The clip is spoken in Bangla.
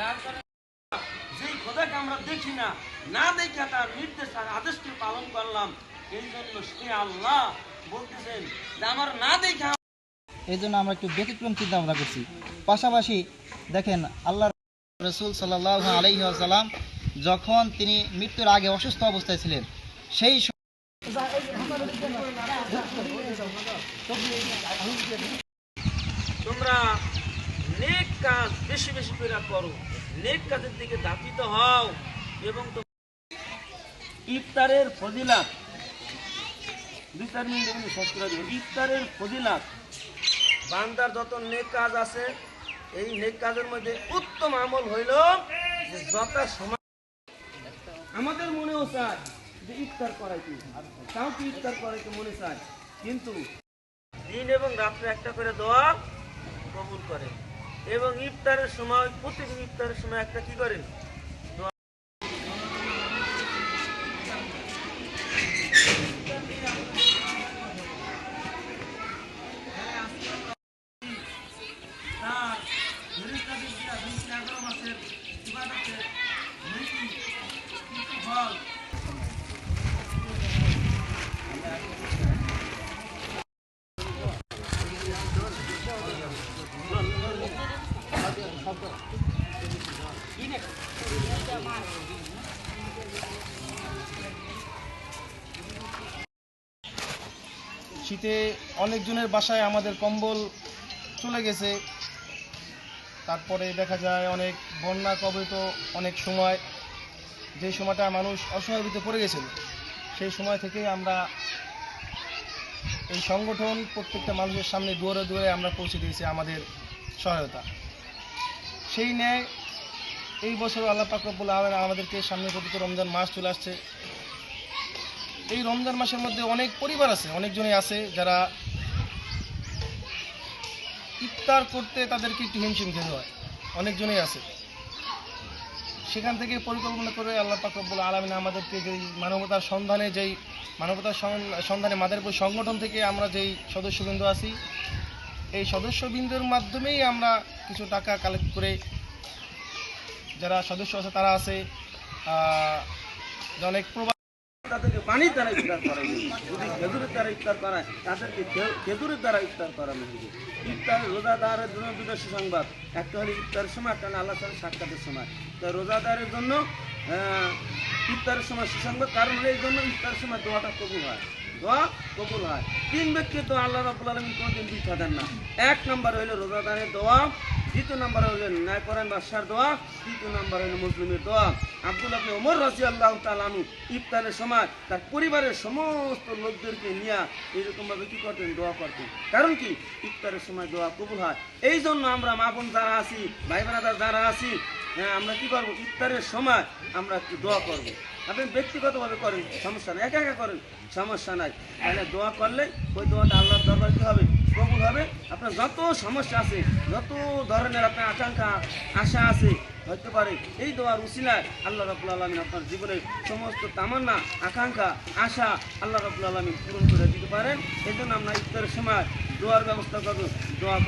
যার কারণে যেই খোদাকে আমরা দেখি না, না দেখে তার নির্দেশ আর আদেশকে পালন করলাম, এই জন্য সে আল্লাহ বলতেছেন যে আমার না দেখে। এই জন্য আমরা একটু ব্যতিক্রম চিন্তা ভাবনা করছি। পাশাপাশি দেখেন আল্লাহ রসুল সাল্লাল্লাহু আলাইহি ওয়াসাল্লাম যখন তিনি মৃত্যুর আগে অসুস্থ অবস্থায় ছিলেন, সেই তোমরা নেক কাজ বেশি বেশি করে করো, নেক কাজের দিকে ধাবিত হও। এবং ইফতারের ফজিলাত 2-4 মিনিট শেষ করে দেব। ইফতারের ফজিলাত, বান্দার যত নেক কাজ আছে, এই নেক কাজের মধ্যে উত্তম আমল হইল যথা সময় আমাদের মনেও চায় যে ইফতার করাইতে, তাও কি ইফতার করাইতে মনে চায়, কিন্তু দিন এবং রাত্রে একটা করে দোয়া কবুল করে। এবং ইফতারের সময়, প্রতিদিন ইফতারের সময় একটা কি করেন, শীতে অনেকজনের বাসায় আমাদের কম্বল চলে গেছে। তারপরে দেখা যায় অনেক বন্যা কবলিত অনেক সময়, যে সময়টা মানুষ অসহায় ভিতরে পড়ে গেছিল, সেই সময় থেকে আমরা এই সংগঠন প্রত্যেকটা মানুষের সামনে দুয়ারে দুয়ারে আমরা পৌঁছে দিয়েছি আমাদের সহায়তা। সেই ন্যায় এই বছর আল্লাহ পাক রব্বুল আলামিন আমাদেরকে সামনে পবিত্র রমজান মাস চলে আসছে। এই রমজান মাসের মধ্যে অনেক পরিবার আছে, অনেকজনই আছে যারা ইফতার করতে তাদেরকে একটু হিমশিম খেতে হয়, অনেকজনই আছে। সেখান থেকে পরিকল্পনা করে আল্লাহ পাক রব্বুল আলামিন আমাদেরকে যেই মানবতার সন্ধানে মাদারীপুর সংগঠন থেকে আমরা যেই সদস্যবৃন্দ আছি, এই সদস্যবৃন্দের মাধ্যমেই আমরা কিছু টাকা কালেক্ট করে, যারা সদস্য আছে তারা আছে, অনেক তাদেরকে পানির দ্বারা ইফতার করাইবে। যদি খেজুরের দ্বারা ইফতার করায়, তাদেরকে খেজুরের দ্বারা ইফতার করানো হবে। ইফতার রোজাদারের জন্য দুটো সুসংবাদ, একটা হলো ইফতারের সময়, একটা হলো আল্লাহর সাথে সাক্ষাতের সময়। তো রোজাদারের জন্য ইফতারের সময় সুসংবাদ, কারণ হলো এই জন্য ইফতারের সময় দোয়াটা কবুল হয়, দোয়া কবুল হয়। 3 ব্যক্তির দোয়া আল্লাহ রাব্বুল আলামিন কোনোদিন বৃথা দেন না। 1 নম্বর হইল রোজাদারের দোয়া, 2 নম্বর হইল ন্যায়পরায়ণ বাদশার দোয়া, 3 নম্বর হইল মুসলিমের দোয়া। আব্দুল্লাহ ইবনে ওমর রাদিয়াল্লাহু তাআলা আনহু ইফতারের সময় তার পরিবারের সমস্ত লোকদেরকে নিয়ে এরকমভাবে কি করতেন, দোয়া করতেন। কারণ কি, ইফতারের সময় দোয়া কবুল হয়। এই জন্য আমরা মা বোন যারা আছি, ভাই বোনেরা যারা আছি, আমরা কি করবো, ইফতারের সময় আমরা একটু দোয়া করবো। আপনি ব্যক্তিগতভাবে করেন, সমস্যা নাই, একা একা করেন, সমস্যা নাই। তাহলে দোয়া করলে ওই দোয়াটা আল্লাহর দরবারে কি হবে, কবুল হবে। আপনার যত সমস্যা আছে, যত ধরনের আপনার আকাঙ্ক্ষা আশা আছে, হতে পারে এই দোয়ার উসিলায় আল্লাহ রাব্বুল আলামিন আপনার জীবনের সমস্ত তামান্না, আকাঙ্ক্ষা, আশা আল্লাহ রাব্বুল আলামিন পূরণ করে দিতে পারেন। এই জন্য আমরা ইফতারের সময় দোয়ার ব্যবস্থা করবো, দোয়া